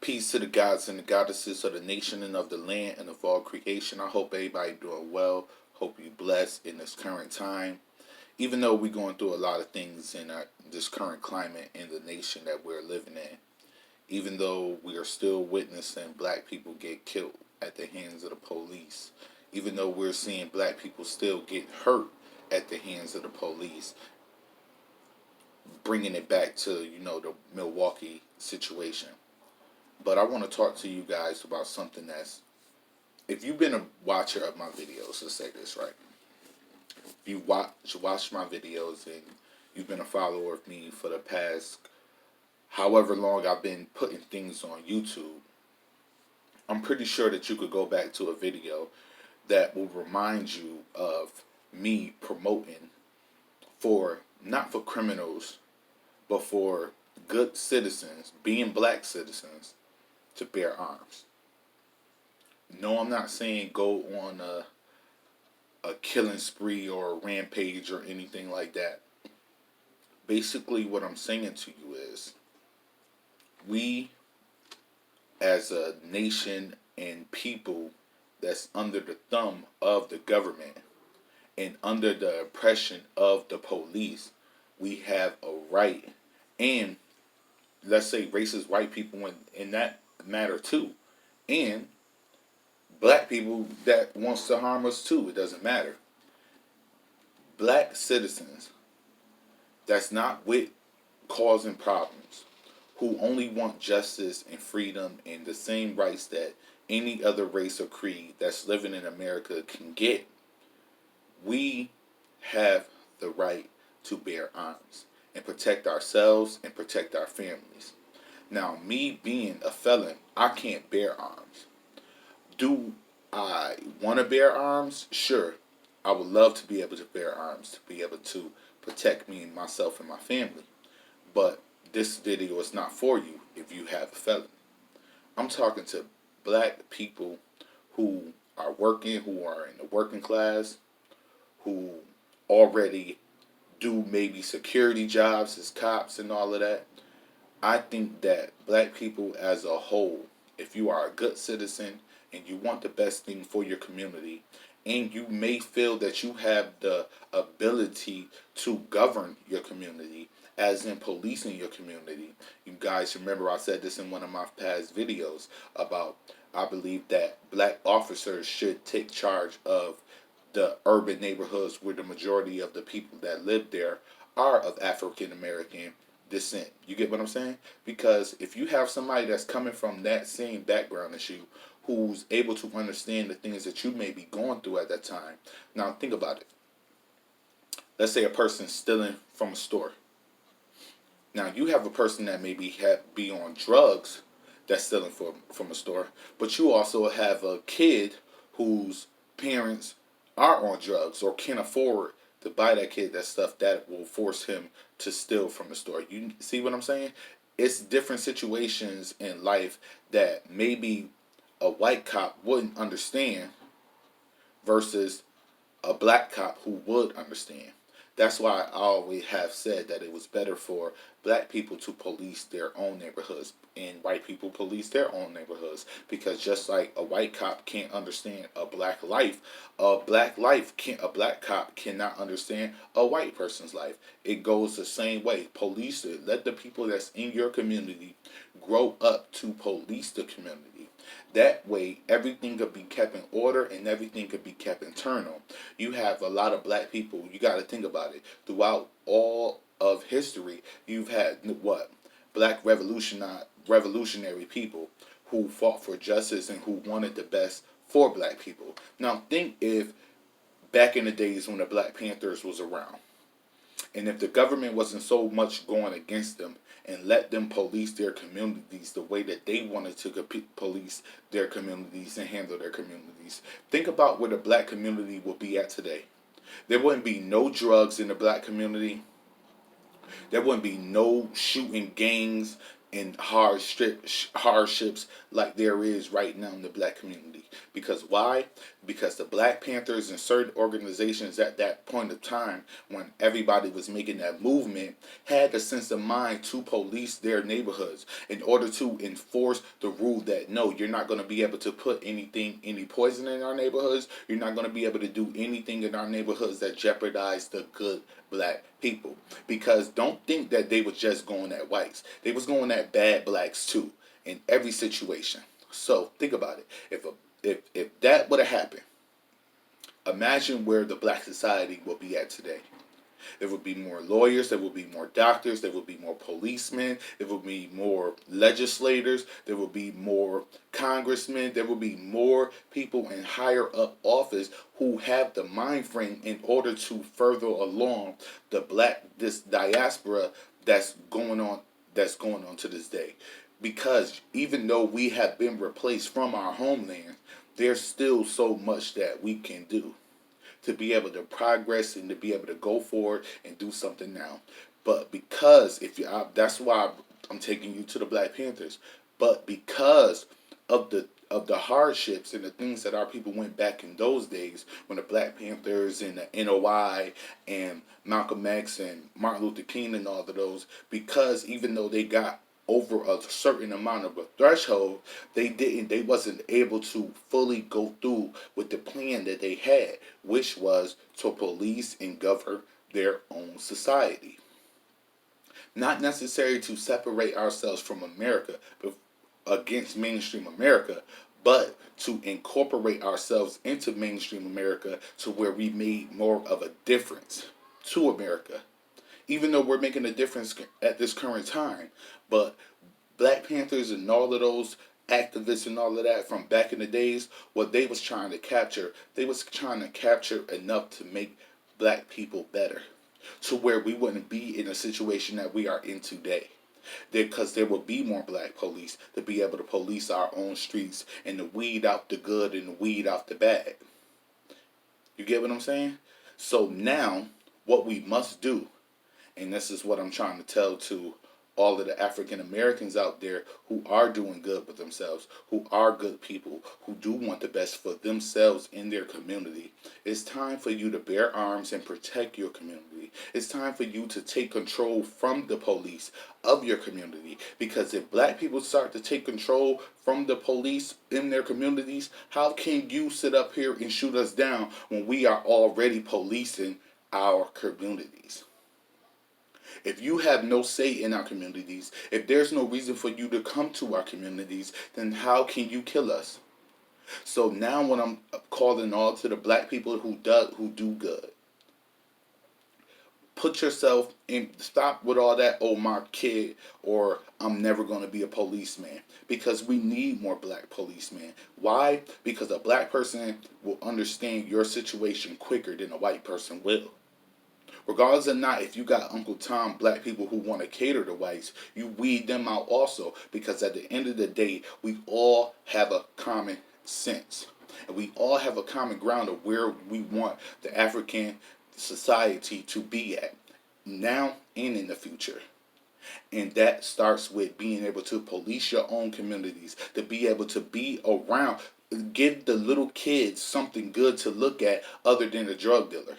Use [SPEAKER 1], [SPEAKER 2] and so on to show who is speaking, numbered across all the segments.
[SPEAKER 1] Peace to the gods and the goddesses of the nation and of the land and of all creation. I hope everybody doing well. Hope you blessed in this current time. Even though we're going through a lot of things in this current climate in the nation that we're living in. Even though we are still witnessing black people get killed at the hands of the police. Even though we're seeing black people still get hurt at the hands of the police. Bringing it back to, the Milwaukee situation. But I want to talk to you guys about something that's, if you've been a watcher of my videos, let's say this, right? If you watch my videos and you've been a follower of me for the past however long I've been putting things on YouTube, I'm pretty sure that you could go back to a video that will remind you of me promoting for, not for criminals, but for good citizens, being black citizens, to bear arms. No, I'm not saying go on a killing spree or a rampage or anything like that. Basically, what I'm saying to you is, we as a nation and people that's under the thumb of the government and under the oppression of the police, we have a right, and let's say racist white people in that matter too, and black people that wants to harm us too. It doesn't matter. Black citizens that's not with causing problems, who only want justice and freedom and the same rights that any other race or creed that's living in America can get, we have the right to bear arms and protect ourselves and protect our families. Now, me being a felon, I can't bear arms. Do I want to bear arms? Sure. I would love to be able to bear arms, to be able to protect me and myself and my family. But this video is not for you if you have a felon. I'm talking to black people who are working, who are in the working class, who already do maybe security jobs as cops and all of that. I think that black people as a whole, if you are a good citizen and you want the best thing for your community, and you may feel that you have the ability to govern your community, as in policing your community. You guys remember I said this in one of my past videos about, I believe that black officers should take charge of the urban neighborhoods where the majority of the people that live there are of African American descent. You get what I'm saying? Because if you have somebody that's coming from that same background as you, who's able to understand the things that you may be going through at that time. Now think about it. Let's say a person's stealing from a store. Now you have a person that maybe be on drugs that's stealing from a store, but you also have a kid whose parents are on drugs or can't afford to buy that kid that stuff that will force him to steal from the store. You see what I'm saying? It's different situations in life that maybe a white cop wouldn't understand versus a black cop who would understand. That's why I always have said that it was better for black people to police their own neighborhoods and white people police their own neighborhoods. Because just like a white cop can't understand a black life, a black cop cannot understand a white person's life. It goes the same way. Police it. Let the people that's in your community grow up to police the community. That way, everything could be kept in order and everything could be kept internal. You have a lot of black people, you got to think about it. Throughout all of history, you've had what? Black revolutionary people who fought for justice and who wanted the best for black people. Now, think if back in the days when the Black Panthers was around, and if the government wasn't so much going against them and let them police their communities the way that they wanted to police their communities and handle their communities. Think about where the black community would be at today. There wouldn't be no drugs in the black community. There wouldn't be no shooting gangs. and hardships like there is right now in the black community. Because why? Because the Black Panthers and certain organizations at that point of time, when everybody was making that movement, had a sense of mind to police their neighborhoods in order to enforce the rule that no, you're not going to be able to put any poison in our neighborhoods. You're not going to be able to do anything in our neighborhoods that jeopardize the good black people. Because don't think that they was just going at whites. They was going at bad blacks too in every situation. So think about it. If that would have happened, imagine where the black society will be at today. There would be more lawyers, there would be more doctors, there would be more policemen, there would be more legislators, there would be more congressmen, there would be more people in higher up office who have the mind frame in order to further along this diaspora that's going on to this day. Because even though we have been replaced from our homeland, there's still so much that we can do to be able to progress and to be able to go forward and do something now. But because that's why I'm taking you to the Black Panthers. But because of the hardships and the things that our people went back in those days, when the Black Panthers and the NOI and Malcolm X and Martin Luther King and all of those, because even though they got over a certain amount of a threshold, they wasn't able to fully go through with the plan that they had, which was to police and govern their own society. Not necessary to separate ourselves from America, but against mainstream America, but to incorporate ourselves into mainstream America to where we made more of a difference to America. Even though we're making a difference at this current time, but Black Panthers and all of those activists and all of that from back in the days, what they was trying to capture, they was trying to capture enough to make black people better, to where we wouldn't be in a situation that we are in today. Because there will be more black police to be able to police our own streets and to weed out the good and to weed out the bad. You get what I'm saying? So now, what we must do, and this is what I'm trying to tell to all of the African Americans out there who are doing good with themselves, who are good people, who do want the best for themselves in their community. It's time for you to bear arms and protect your community. It's time for you to take control from the police of your community. Because if black people start to take control from the police in their communities, how can you sit up here and shoot us down when we are already policing our communities? If you have no say in our communities, if there's no reason for you to come to our communities, then how can you kill us? So now when I'm calling all to the black people who do good, put yourself in, stop with all that, oh my kid, or I'm never going to be a policeman. Because we need more black policemen. Why? Because a black person will understand your situation quicker than a white person will. Regardless of not, if you got Uncle Tom, black people who want to cater to whites, you weed them out also. Because at the end of the day, we all have a common sense. And we all have a common ground of where we want the African society to be at, now and in the future. And that starts with being able to police your own communities, to be able to be around, give the little kids something good to look at other than a drug dealer.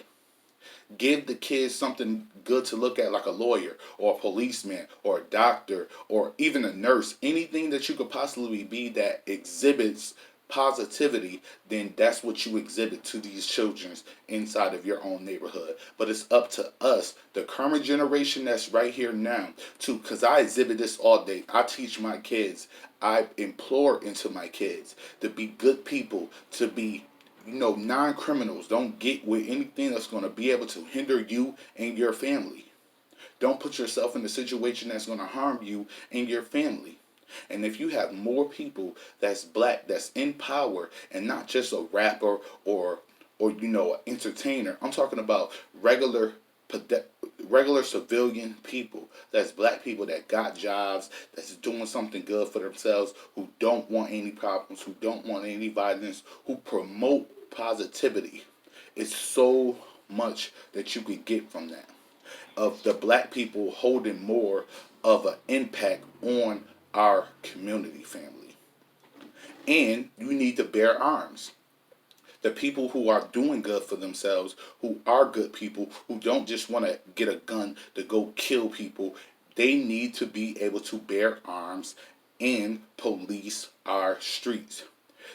[SPEAKER 1] Give the kids something good to look at, like a lawyer or a policeman or a doctor or even a nurse. Anything that you could possibly be that exhibits positivity, then that's what you exhibit to these children inside of your own neighborhood. But it's up to us, the current generation that's right here now, to, because I exhibit this all day. I teach my kids, I implore into my kids to be good people, to be non-criminals. Don't get with anything that's going to be able to hinder you and your family. Don't put yourself in a situation that's going to harm you and your family. And if you have more people that's black, that's in power, and not just a rapper or an entertainer, I'm talking about regular civilian people, that's black people that got jobs, that's doing something good for themselves, who don't want any problems, who don't want any violence, who promote positivity. It's so much that you could get from that, of the black people holding more of an impact on our community, family. And you need to bear arms. The people who are doing good for themselves, who are good people, who don't just want to get a gun to go kill people, they need to be able to bear arms and police our streets.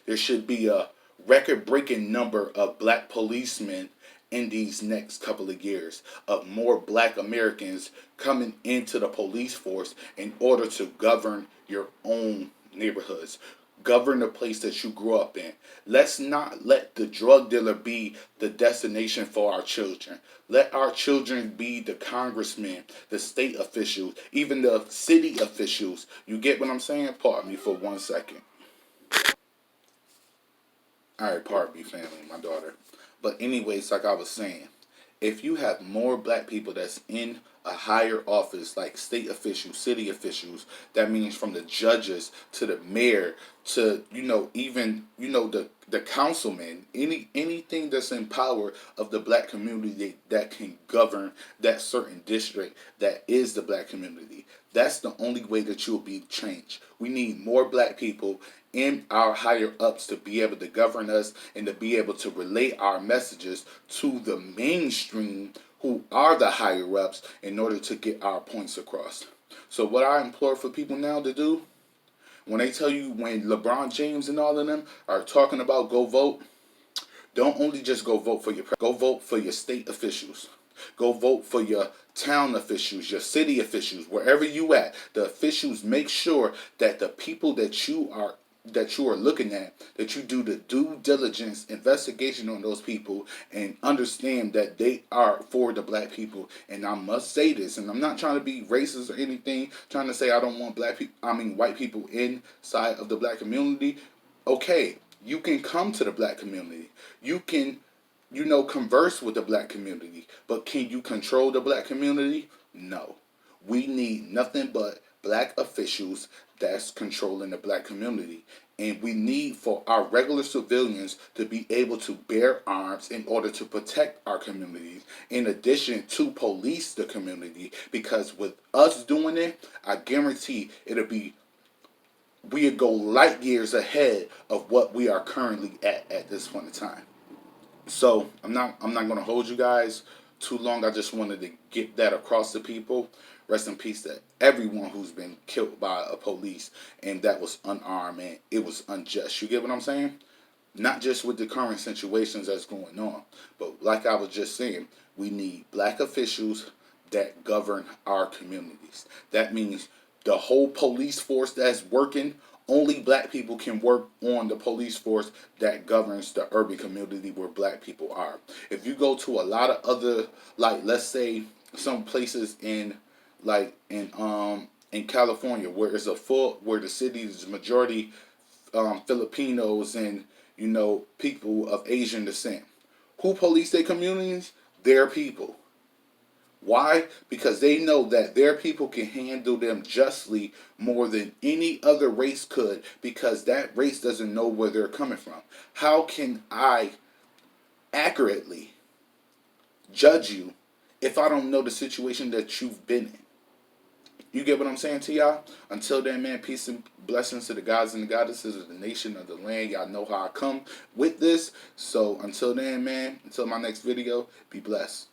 [SPEAKER 1] There should be a record breaking number of black policemen in these next couple of years, of more black Americans coming into the police force in order to govern your own neighborhoods, govern the place that you grew up in. Let's not let the drug dealer be the destination for our children. Let our children be the congressmen, the state officials, even the city officials. You get what I'm saying? Pardon me for 1 second. Alright, pardon me, family, my daughter. But anyways, like I was saying, if you have more black people that's in a higher office, like state officials, city officials, that means from the judges to the mayor to, even, the councilman, anything that's in power of the black community that can govern that certain district that is the black community. That's the only way that you'll be changed. We need more black people in our higher ups to be able to govern us and to be able to relay our messages to the mainstream who are the higher ups in order to get our points across. So what I implore for people now to do, when they tell you, when LeBron James and all of them are talking about go vote, don't only just go vote for your president. Go vote for your state officials. Go vote for your town officials, your city officials, wherever you at. The officials, make sure that the people that you are looking at, that you do the due diligence investigation on those people and understand that they are for the black people. And I must say this, and I'm not trying to be racist or anything, trying to say I don't want white people inside of the black community. Okay, you can come to the black community. You can, converse with the black community. But can you control the black community? No. We need nothing but black officials that's controlling the black community. And we need for our regular civilians to be able to bear arms in order to protect our communities, in addition to police the community. Because with us doing it, I guarantee we'll go light years ahead of what we are currently at this point in time. So I'm not going to hold you guys too long. I just wanted to get that across to people. Rest in peace to everyone who's been killed by a police and that was unarmed and it was unjust. You get what I'm saying? Not just with the current situations that's going on, but like I was just saying, we need black officials that govern our communities. That means the whole police force that's working, only black people can work on the police force that governs the urban community where black people are. If you go to a lot of other, like, let's say some places in California where where the city is majority Filipinos and people of Asian descent, who police their communities? Their people. Why? Because they know that their people can handle them justly more than any other race could, because that race doesn't know where they're coming from. How can I accurately judge you if I don't know the situation that you've been in? You get what I'm saying to y'all? Until then, man, peace and blessings to the gods and the goddesses of the nation, of the land. Y'all know how I come with this. So until then, man, until my next video, be blessed.